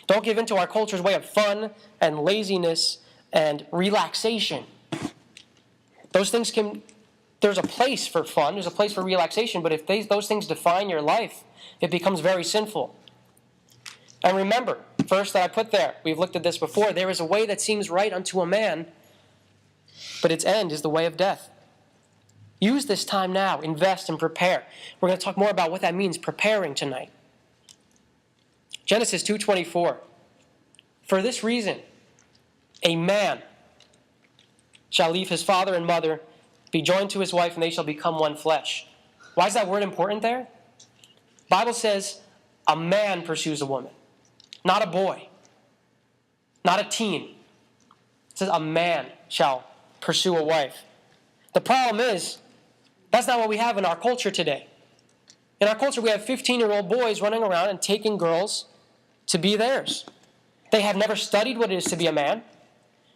Don't give in to our culture's way of fun and laziness and relaxation. Those things can, there's a place for fun, there's a place for relaxation, but if those things define your life, it becomes very sinful. And remember, verse that I put there, we've looked at this before, there is a way that seems right unto a man, but its end is the way of death. Use this time now, invest and prepare. We're going to talk more about what that means, preparing tonight. Genesis 2:24. For this reason, a man shall leave his father and mother, be joined to his wife, and they shall become one flesh. Why is that word important there? The Bible says a man pursues a woman, not a boy, not a teen. It says a man shall pursue a wife. The problem is, that's not what we have in our culture today. In our culture, we have 15-year-old boys running around and taking girls to be theirs. They have never studied what it is to be a man.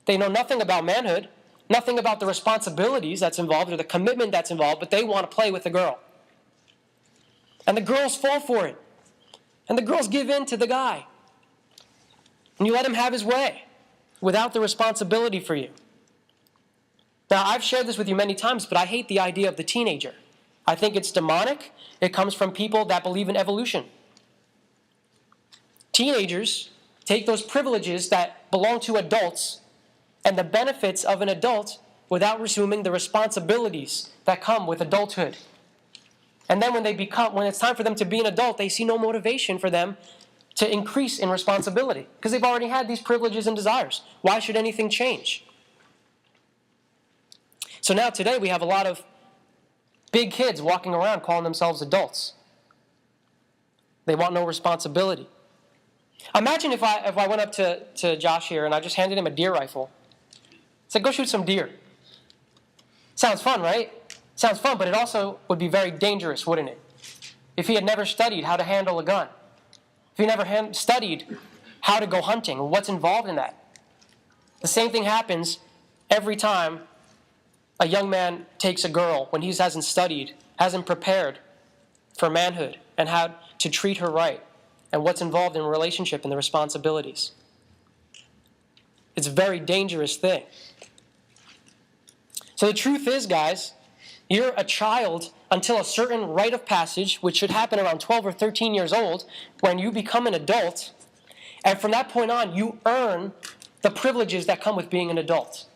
They know nothing about manhood, nothing about the responsibilities that's involved or the commitment that's involved, but they want to play with the girl. And the girls fall for it. And the girls give in to the guy. And you let him have his way without the responsibility for you. Now, I've shared this with you many times, but I hate the idea of the teenager. I think it's demonic. It comes from people that believe in evolution. Teenagers take those privileges that belong to adults and the benefits of an adult without assuming the responsibilities that come with adulthood. And then when it's time for them to be an adult, they see no motivation for them to increase in responsibility because they've already had these privileges and desires. Why should anything change? So now today we have a lot of big kids walking around calling themselves adults. They want no responsibility. Imagine if I went up to Josh here and I just handed him a deer rifle. Said, go shoot some deer. Sounds fun, right? Sounds fun, but it also would be very dangerous, wouldn't it? If he had never studied how to handle a gun. If he never studied how to go hunting, what's involved in that. The same thing happens every time a young man takes a girl when he hasn't studied, hasn't prepared for manhood and how to treat her right and what's involved in a relationship and the responsibilities. It's a very dangerous thing. So the truth is, guys, you're a child until a certain rite of passage, which should happen around 12 or 13 years old, when you become an adult. And from that point on, you earn the privileges that come with being an adult.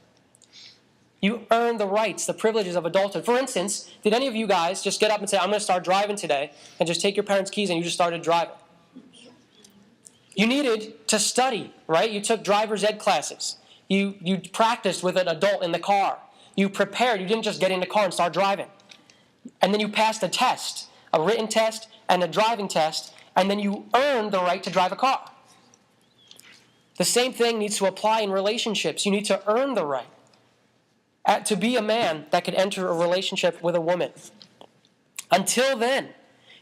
You earn the rights, the privileges of adulthood. For instance, did any of you guys just get up and say, I'm going to start driving today, and just take your parents' keys and you just started driving? You needed to study, right? You took driver's ed classes. You practiced with an adult in the car. You prepared. You didn't just get in the car and start driving. And then you passed a test, a written test and a driving test, and then you earned the right to drive a car. The same thing needs to apply in relationships. You need to earn the right to be a man that could enter a relationship with a woman. Until then,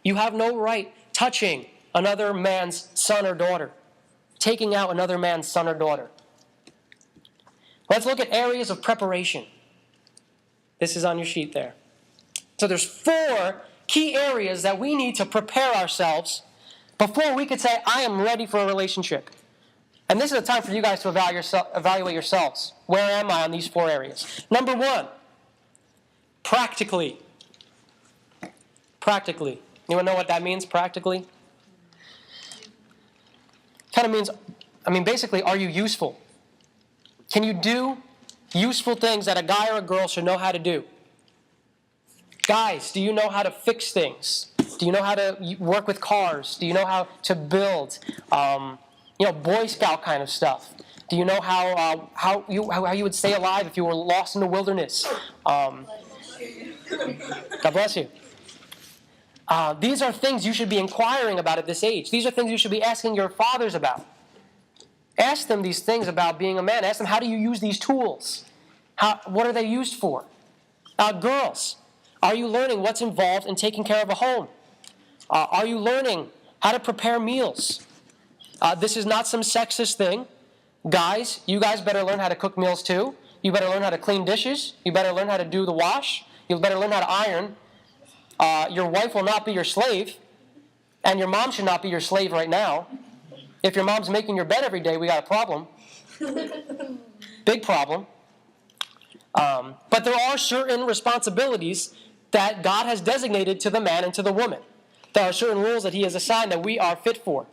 you have no right touching another man's son or daughter, taking out another man's son or daughter. Let's look at areas of preparation. This is on your sheet there. So there's 4 key areas that we need to prepare ourselves before we could say, I am ready for a relationship. And this is a time for you guys to evaluate yourselves. Where am I on these 4 areas? Number 1, practically. Practically. Anyone know what that means, practically? Kind of means, basically, are you useful? Can you do useful things that a guy or a girl should know how to do? Guys, do you know how to fix things? Do you know how to work with cars? Do you know how to build? Boy Scout kind of stuff. Do you know how you would stay alive if you were lost in the wilderness? God bless you. These are things you should be inquiring about at this age. These are things you should be asking your fathers about. Ask them these things about being a man. Ask them, how do you use these tools? What are they used for? Girls, are you learning what's involved in taking care of a home? Are you learning how to prepare meals? This is not some sexist thing. Guys, you guys better learn how to cook meals too. You better learn how to clean dishes. You better learn how to do the wash. You better learn how to iron. Your wife will not be your slave, and your mom should not be your slave right now. If your mom's making your bed every day, we got a problem. Big problem. But there are certain responsibilities that God has designated to the man and to the woman. There are certain rules that he has assigned that we are fit for.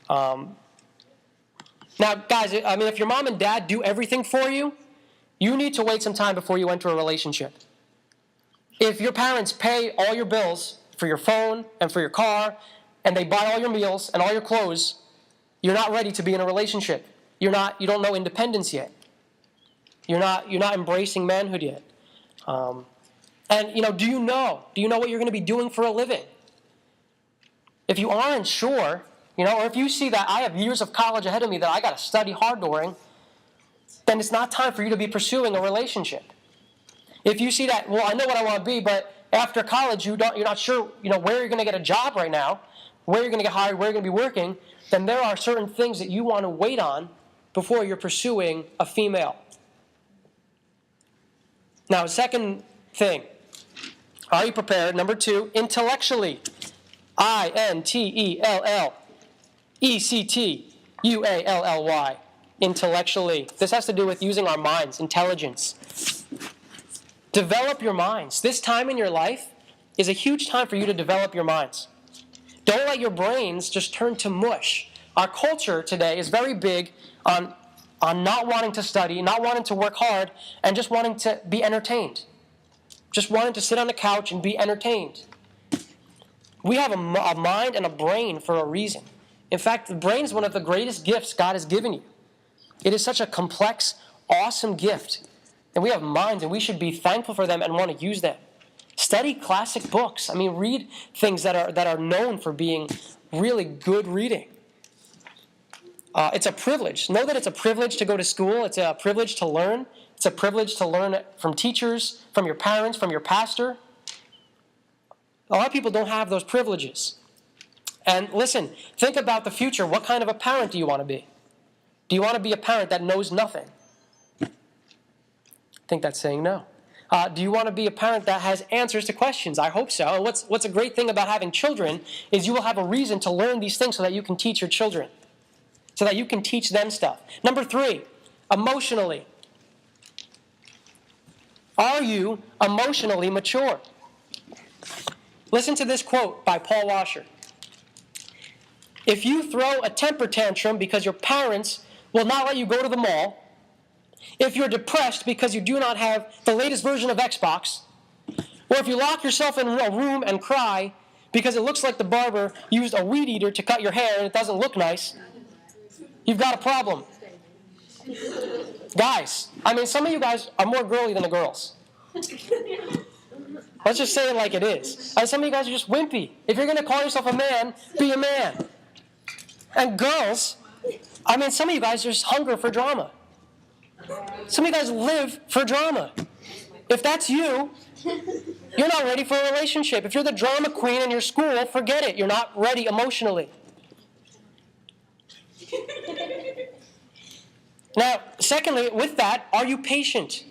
Now, guys, I mean, if your mom and dad do everything for you, you need to wait some time before you enter a relationship. If your parents pay all your bills for your phone and for your car, and they buy all your meals and all your clothes, you're not ready to be in a relationship. You don't know independence yet. You're not embracing manhood yet. And do you know what you're going to be doing for a living? If you aren't sure, or if you see that I have years of college ahead of me that I got to study hard during, then it's not time for you to be pursuing a relationship. If you see that, well, I know what I want to be, but after college you're not sure, where you're going to get a job right now, where you're going to get hired, where you're going to be working, then there are certain things that you want to wait on before you're pursuing a female. Now, second thing, are you prepared? Number 2, intellectually. INTELLECTUALLY. Intellectually. This has to do with using our minds, intelligence. Develop your minds. This time in your life is a huge time for you to develop your minds. Don't let your brains just turn to mush. Our culture today is very big on not wanting to study, not wanting to work hard, and just wanting to be entertained. Just wanting to sit on the couch and be entertained. We have a mind and a brain for a reason. In fact, the brain is one of the greatest gifts God has given you. It is such a complex, awesome gift. And we have minds, and we should be thankful for them and want to use them. Study classic books. I mean, read things that are known for being really good reading. It's a privilege. Know that it's a privilege to go to school. It's a privilege to learn. It's a privilege to learn from teachers, from your parents, from your pastor. A lot of people don't have those privileges. And listen, think about the future. What kind of a parent do you want to be? Do you want to be a parent that knows nothing? I think that's saying no. Do you want to be a parent that has answers to questions? I hope so. And what's a great thing about having children is you will have a reason to learn these things so that you can teach your children, so that you can teach them stuff. Number 3, emotionally. Are you emotionally mature? Listen to this quote by Paul Washer. If you throw a temper tantrum because your parents will not let you go to the mall, if you're depressed because you do not have the latest version of Xbox, or if you lock yourself in a room and cry because it looks like the barber used a weed eater to cut your hair and it doesn't look nice, you've got a problem. Guys, I mean, some of you guys are more girly than the girls. Let's just say it like it is. And some of you guys are just wimpy. If you're going to call yourself a man, be a man. And girls, I mean, some of you guys just hunger for drama. Some of you guys live for drama. If that's you, you're not ready for a relationship. If you're the drama queen in your school, forget it. You're not ready emotionally. Now, secondly, with that, are you patient?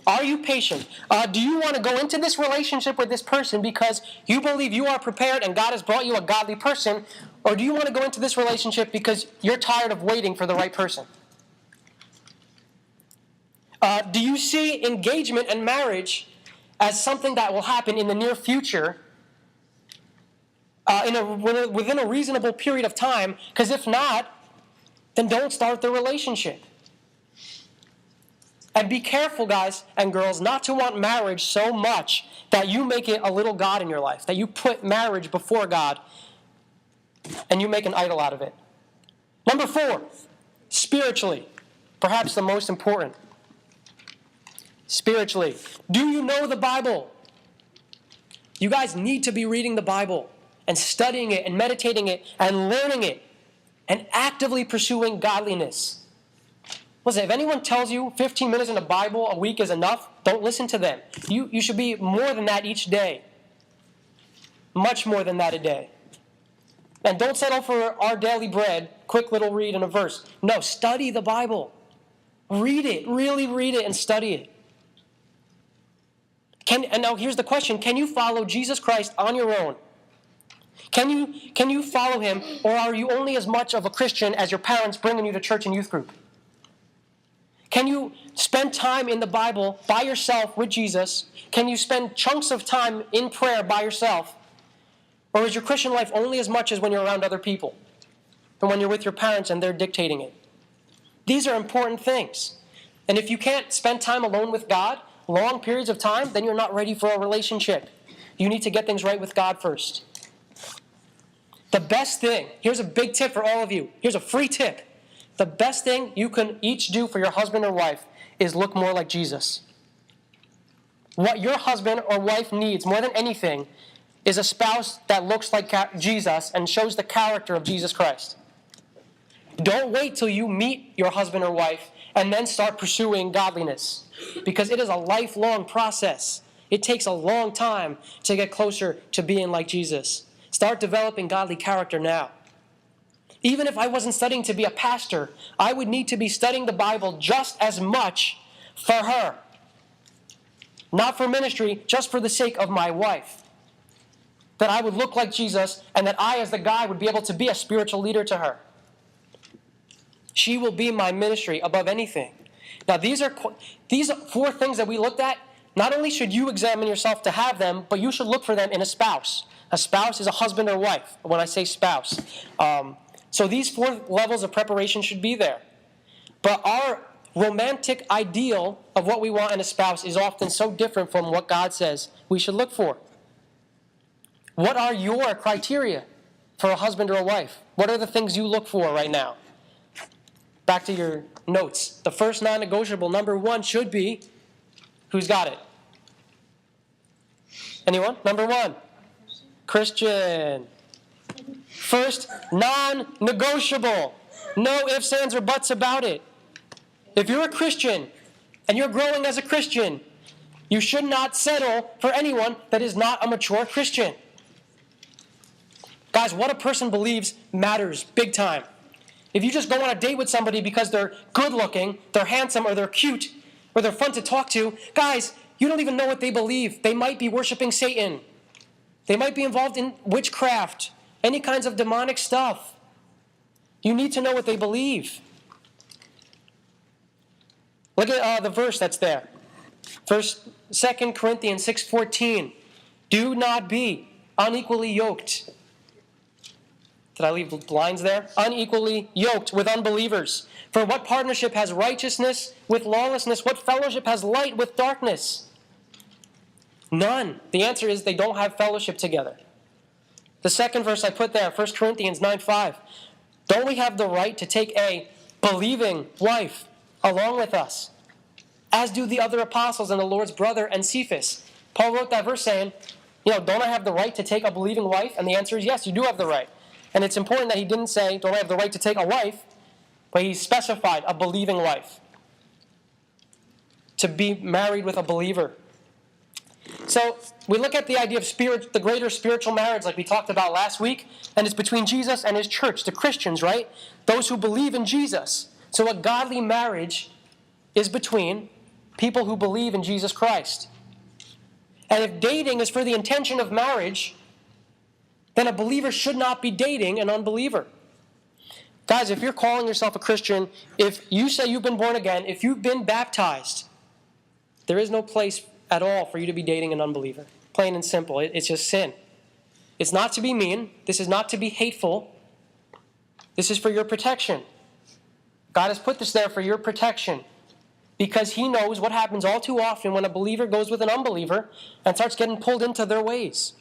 Are you patient? Do you want to go into this relationship with this person because you believe you are prepared and God has brought you a godly person? Or do you want to go into this relationship because you're tired of waiting for the right person? Do you see engagement and marriage as something that will happen in the near future within a reasonable period of time? Because if not, then don't start the relationship. And be careful, guys and girls, not to want marriage so much that you make it a little God in your life, that you put marriage before God and you make an idol out of it. Number 4, spiritually, perhaps the most important. Spiritually, do you know the Bible? You guys need to be reading the Bible and studying it and meditating it and learning it and actively pursuing godliness. Listen, if anyone tells you 15 minutes in the Bible a week is enough, don't listen to them. You should be more than that each day. Much more than that a day. And don't settle for our daily bread, quick little read in a verse. No, study the Bible. Read it, really read it and study it. And now here's the question, can you follow Jesus Christ on your own? Can you follow him, or are you only as much of a Christian as your parents bringing you to church and youth group? Can you spend time in the Bible by yourself with Jesus? Can you spend chunks of time in prayer by yourself? Or is your Christian life only as much as when you're around other people and when you're with your parents and they're dictating it? These are important things. And if you can't spend time alone with God, long periods of time, then you're not ready for a relationship. You need to get things right with God first. The best thing, here's a big tip for all of you. Here's a free tip. The best thing you can each do for your husband or wife is look more like Jesus. What your husband or wife needs more than anything is a spouse that looks like Jesus and shows the character of Jesus Christ. Don't wait till you meet your husband or wife and then start pursuing godliness, because it is a lifelong process. It takes a long time to get closer to being like Jesus. Start developing godly character now. Even if I wasn't studying to be a pastor, I would need to be studying the Bible just as much for her. Not for ministry, just for the sake of my wife. That I would look like Jesus, and that I, as the guy, would be able to be a spiritual leader to her. She will be my ministry above anything. Now, these 4 things that we looked at. Not only should you examine yourself to have them, but you should look for them in a spouse. A spouse is a husband or wife, when I say spouse. So these 4 levels of preparation should be there. But our romantic ideal of what we want in a spouse is often so different from what God says we should look for. What are your criteria for a husband or a wife? What are the things you look for right now? Back to your notes. The first non-negotiable, number 1, should be, who's got it? Anyone? Number 1. Christian. First, non-negotiable. No ifs, ands, or buts about it. If you're a Christian and you're growing as a Christian, you should not settle for anyone that is not a mature Christian. Guys, what a person believes matters big time. If you just go on a date with somebody because they're good looking, they're handsome, or they're cute, or they're fun to talk to, guys, you don't even know what they believe. They might be worshiping Satan. They might be involved in witchcraft, any kinds of demonic stuff. You need to know what they believe. Look at the verse that's there. 2 Corinthians 6:14. Do not be unequally yoked. Did I leave lines there? Unequally yoked with unbelievers. For what partnership has righteousness with lawlessness? What fellowship has light with darkness? None. The answer is they don't have fellowship together. The second verse I put there, 1 Corinthians 9:5. Don't we have the right to take a believing wife along with us, as do the other apostles and the Lord's brother and Cephas? Paul wrote that verse saying, don't I have the right to take a believing wife? And the answer is yes, you do have the right. And it's important that he didn't say, don't I have the right to take a wife, but he specified a believing wife. To be married with a believer. So we look at the idea of the greater spiritual marriage like we talked about last week, and it's between Jesus and his church, the Christians, right? Those who believe in Jesus. So a godly marriage is between people who believe in Jesus Christ. And if dating is for the intention of marriage, then a believer should not be dating an unbeliever. Guys, if you're calling yourself a Christian, if you say you've been born again, if you've been baptized, there is no place at all for you to be dating an unbeliever. Plain and simple. It's just sin. It's not to be mean. This is not to be hateful. This is for your protection. God has put this there for your protection, because he knows what happens all too often when a believer goes with an unbeliever and starts getting pulled into their ways.